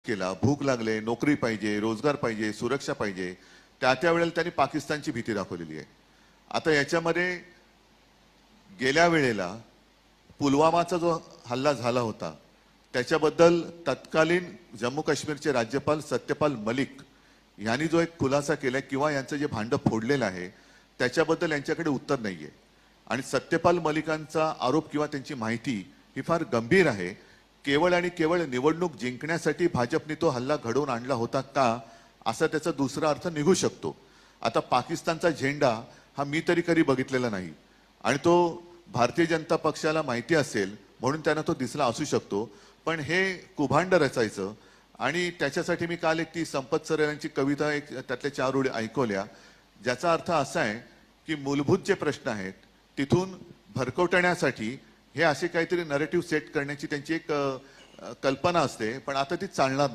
केला, भूक लागले, नोकरी पाहिजे, रोजगार पाहिजे, सुरक्षा पाहिजे, त्या वेळेला त्यांनी पाकिस्तानची भीती दाखवलेली आहे. आता याच्यामध्ये गेल्या वेळेला पुलवामाचा जो हल्ला झाला होता त्याच्याबद्दल तत्कालीन जम्मू काश्मीरचे राज्यपाल सत्यपाल मलिक यांनी जो एक खुलासा केलाय किंवा यांचं जे भांडं फोडलेलं आहे त्याच्याबद्दल यांच्याकडे उत्तर नाहीये. आणि सत्यपाल मलिकांचा आरोप किंवा त्यांची माहिती ही फार गंभीर आहे. केवळ आणि केवळ निवडणूक जिंकण्यासाठी भाजपने तो हल्ला घडवून आणला होता का, असा त्याचा दुसरा अर्थ निघू शकतो. आता पाकिस्तानचा झेंडा हा मी तरी कधी बघितलेला नाही आणि तो भारतीय जनता पक्षाला माहिती असेल म्हणून त्यांना तो दिसला असू शकतो. पण हे कुभांड रचायचं आणि त्याच्यासाठी मी काल एक ती संपत सर यांची कविता एक त्यातल्या 4 ओळी ऐकवल्या, ज्याचा अर्थ असा आहे की मूलभूत जे प्रश्न आहेत तिथून भरकवटण्यासाठी हे असे काहीतरी नरेटिव्ह सेट करण्याची त्यांची एक कल्पना असते, पण आता ती चालणार